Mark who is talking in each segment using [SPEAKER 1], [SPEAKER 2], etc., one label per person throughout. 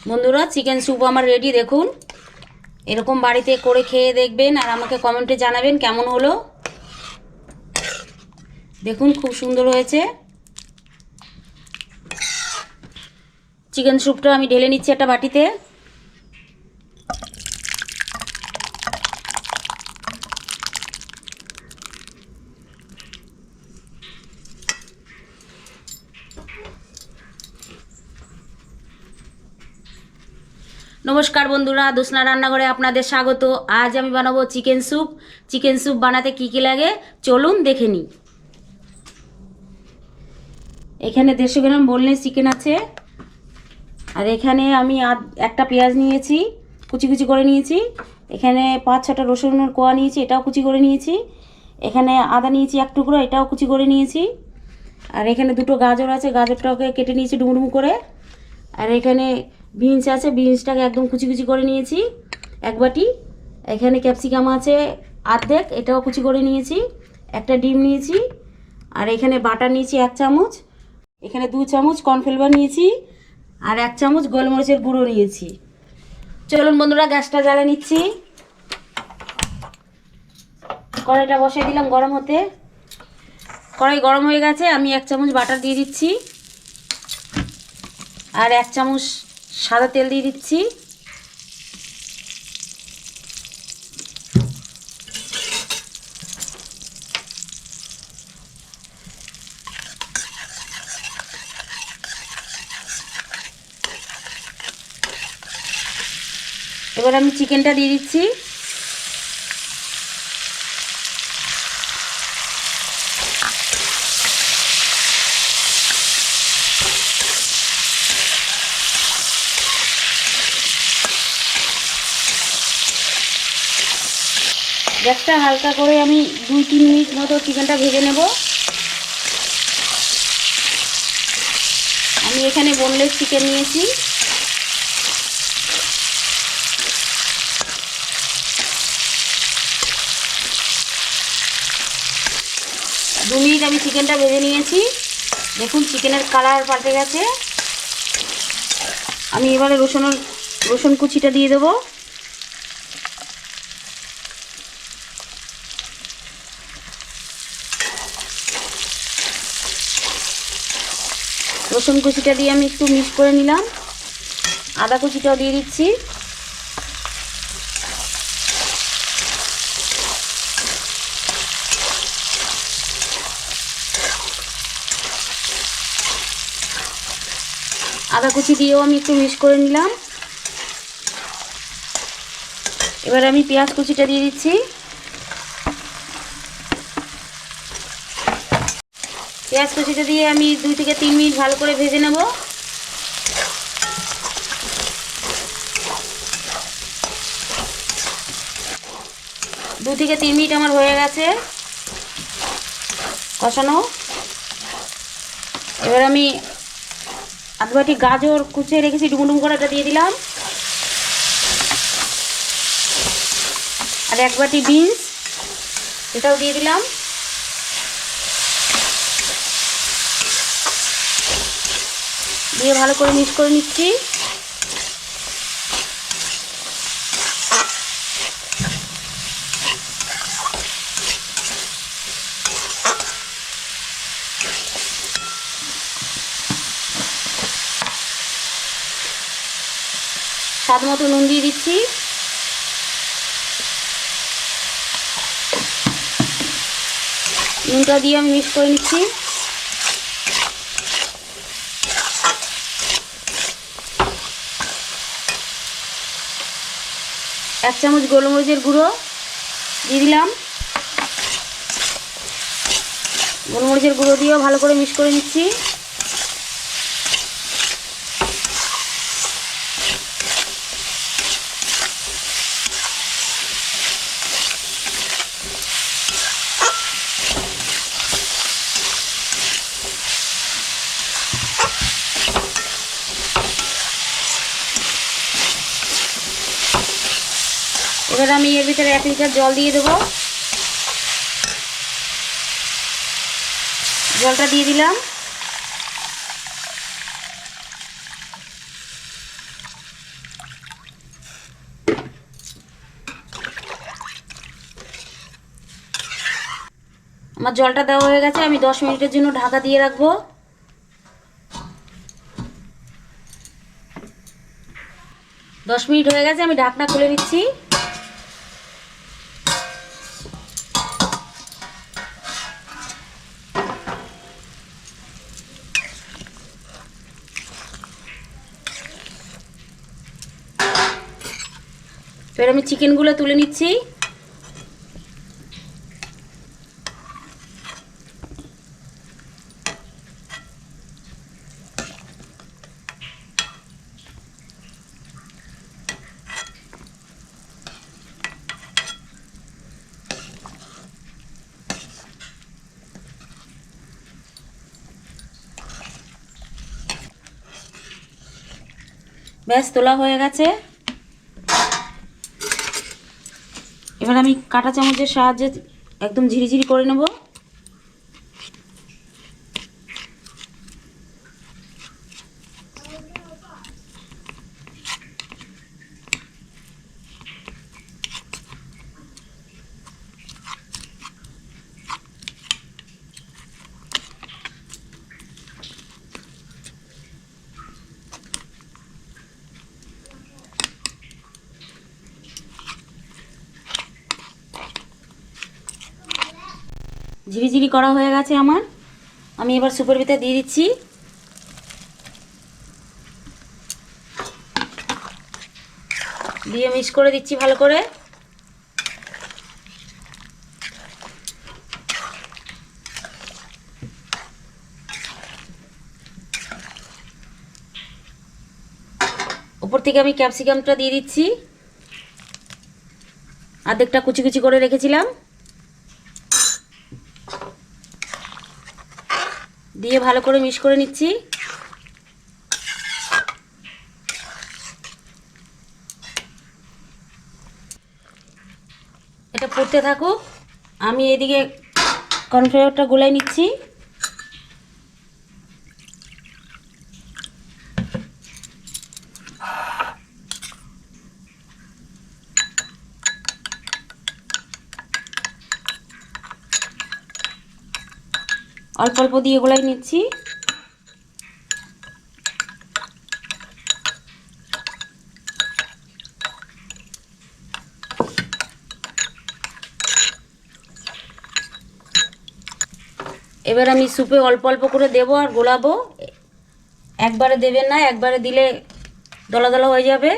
[SPEAKER 1] বন্ধুরা, chicken soup আমার ready. দেখুন, এরকম বাড়িতে করে খেয়ে দেখবেন আর আমাকে কমেন্টে জানাবেন কেমন হলো। দেখুন, খুব সুন্দর হয়েছে। চিকেন স্যুপটা আমি ঢেলে নিচ্ছি একটা বাটিতে। নমস্কার বন্ধুরা, দোসনা রান্নাঘরে আপনাদের স্বাগত। আজ আমি বানাবো চিকেন স্যুপ। চিকেন স্যুপ বানাতে কী কী লাগে চলুন দেখে নিই। এখানে 150 গ্রাম বোনলেস চিকেন আছে। আর এখানে আমি একটা পেঁয়াজ নিয়েছি, কুচি কুচি করে নিয়েছি। এখানে 5-6টা রসুনের কোয়া নিয়েছি, এটাও কুচি করে নিয়েছি। এখানে আদা নিয়েছি 1 টুকরো, এটাও কুচি করে নিয়েছি। আর এখানে 2টো গাজর আছে, গাজরটাকে কেটে নিয়েছি ডুমডুম করে। আর এখানে বিনস আছে, বিনসটাকে একদম কুচি কুচি করে নিয়েছি 1 বাটি। এখানে ক্যাপসিকাম আছে অর্ধেক, এটাও কুচি করে নিয়েছি। একটা ডিম নিয়েছি। আর এখানে বাটার নিয়েছি 1 চামচ। এখানে 2 চামচ কর্নফ্লাওয়ার নিয়েছি। আর 1 চামচ গোলমরিচের গুঁড়ো নিয়েছি। চলুন বন্ধুরা, গ্যাসটা জ্বালিয়ে নিচ্ছি। কড়াইটা বসিয়ে দিলাম গরম হতে। কড়াই গরম হয়ে গেছে, আমি 1 চামচ বাটার দিয়ে দিচ্ছি। আর 1 চামচ সাদা তেল দিয়ে দিচ্ছি। এবার আমি চিকেনটা দিয়ে দিচ্ছি। গ্যাসটা হালকা করে আমি 2-3 মিনিট মতো চিকেনটা ভেজে নেব। আমি এখানে বোনলেস চিকেন নিয়েছি। দু মিনিট আমি চিকেনটা ভেজে নিয়েছি। দেখুন, চিকেনের কালার পাল্টে গেছে। আমি এবারে রসুন কুচিটা দিয়ে দেবো। রসুন কুচিটা দিয়ে আমি একটু মিক্স করে নিলাম। আদা কুচিটাও দিয়ে দিচ্ছি। আদা কুচি দিয়েও আমি একটু মিক্স করে নিলাম। এবার আমি পেঁয়াজ কুচিটা দিয়ে দিচ্ছি। পেঁয়াজ কুচিটা দিয়ে আমি 2-3 মিনিট ভালো করে ভেজে নেব। 2-3 মিনিট আমার হয়ে গেছে কষানো। এবার আমি আধ বাটি গাজর কুচিয়ে রেখেছি ডুমডুম করে, এটা দিয়ে দিলাম। আর 1 বাটি বিনস, এটাও দিয়ে দিলাম। দিয়ে ভালো করে মিক্স করে নিচ্ছি। স্বাদ মতো নুন দিয়ে দিচ্ছি। নুনটা দিয়ে আমি মিক্স করে নিচ্ছি। এক চামচ গোলমরিচের গুঁড়ো দিয়ে দিলাম। গোলমরিচের গুঁড়ো দিয়েও ভালো করে মিক্স করে নিচ্ছি। এবার আমি এর ভিতরে 1 লিটার জল দিয়ে দেবো। জলটা দিয়ে দিলাম। 1 1/2 কাপ আমার জলটা দেওয়া হয়ে গেছে, আমি 10 মিনিটের জন্য ঢাকা দিয়ে রাখবো। দশ মিনিট হয়ে গেছে, আমি ঢাকনা খুলে নিচ্ছি। এবার আমি চিকেনগুলো তুলে নিচ্ছি। ব্যাস, তোলা হয়ে গেছে। এবার আমি কাঁটা চামচের সাহায্যে একদম ঝিরিঝিরি করে নেব। ঝিরিঝিরি করা হয়ে গেছে আমার। আমি এবার সুপের ভিতরে দিয়ে দিচ্ছি। দিয়ে মিক্স করে দিচ্ছি ভালো করে। উপর থেকে আমি ক্যাপসিকামটা দিয়ে দিচ্ছি, অর্ধেকটা কুচি কুচি করে রেখেছিলাম। দিয়ে ভালো করে মিক্স করে নিচ্ছি। এটা ফুটতে থাকুক, আমি এদিকে কর্নফ্লাওয়ারটা গোলাই নিচ্ছি। অল্প অল্প দিয়ে গোলাই নিচ্ছি। এবার আমি সুপে অল্প অল্প করে দেবো আর গোলাবো। একবারে দেবেন না, একবারে দিলে দলা দলা হয়ে যাবে।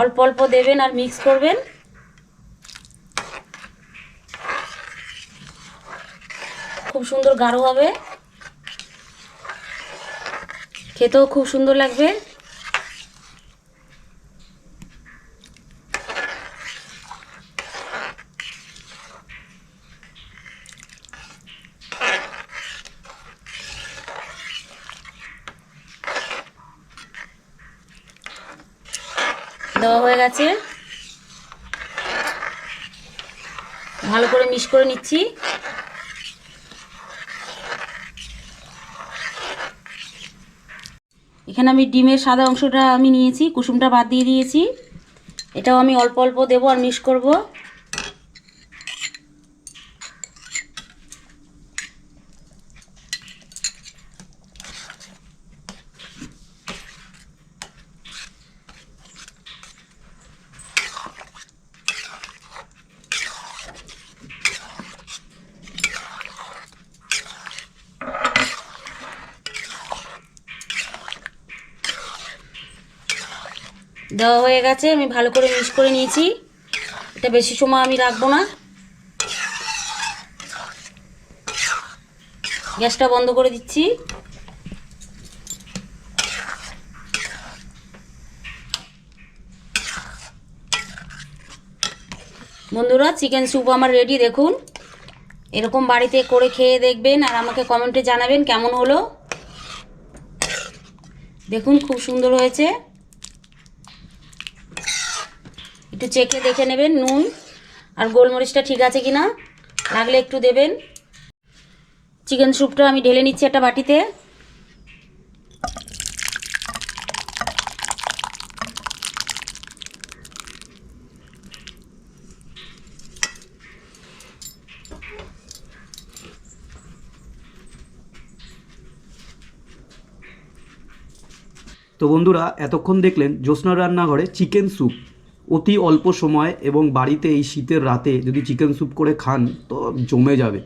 [SPEAKER 1] অল্প অল্প দেবেন আর মিক্স করবেন। খুব সুন্দর গাঢ় হবে, খেতেও খুব সুন্দর লাগবে। দেওয়া হয়ে গেছে, ভালো করে মিক্স করে নিচ্ছি। এখানে আমি ডিমের সাদা অংশটা আমি নিয়েছি, কুসুমটা বাদ দিয়ে দিয়েছি। এটাও আমি অল্প অল্প দেবো আর মিক্স করব। দেওয়া হয়ে গেছে, আমি ভালো করে মিক্স করে নিয়েছি। এটা বেশি সময় আমি রাখবো না। গ্যাসটা বন্ধ করে দিচ্ছি। বন্ধুরা, চিকেন স্যুপ আমার রেডি। দেখুন, এরকম বাড়িতে করে খেয়ে দেখবেন আর আমাকে কমেন্টে জানাবেন কেমন হলো। দেখুন, খুব সুন্দর হয়েছে। একটু চেখে দেখে নেবেন নুন আর গোলমরিচটা ঠিক আছে কিনা, লাগলে একটু দেবেন। চিকেন স্যুপটা আমি ঢেলে নিচ্ছি একটা বাটিতে।
[SPEAKER 2] তো বন্ধুরা এতক্ষণ দেখলেন জ্যোৎস্নার রান্নাঘরে চিকেন স্যুপ। অতি অল্প সময় এবং বাড়িতে এই শীতের রাতে যদি চিকেন স্যুপ করে খান তো জমে যাবে।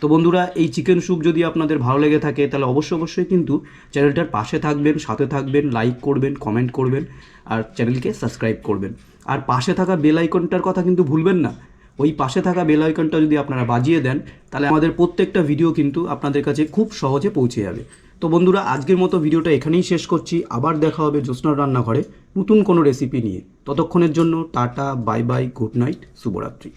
[SPEAKER 2] তো বন্ধুরা এই চিকেন স্যুপ যদি আপনাদের ভালো লেগে থাকে তাহলে অবশ্যই কিন্তু চ্যানেলটার পাশে থাকবেন, সাথে থাকবেন, লাইক করবেন, কমেন্ট করবেন আর চ্যানেলকে সাবস্ক্রাইব করবেন। আর পাশে থাকা বেল আইকনটার কথা কিন্তু ভুলবেন না। ওই পাশে থাকা বেল আইকনটা যদি আপনারা বাজিয়ে দেন তাহলে আমাদের প্রত্যেকটা ভিডিও কিন্তু আপনাদের কাছে খুব সহজে পৌঁছে যাবে। তো বন্ধুরা আজকের মতো ভিডিওটা এখানেই শেষ করছি। আবার দেখা হবে জ্যোৎস্নার রান্নাঘরে নতুন কোনো রেসিপি নিয়ে। ততক্ষণের জন্য tata, bye bye, good night, শুভরাত্রি।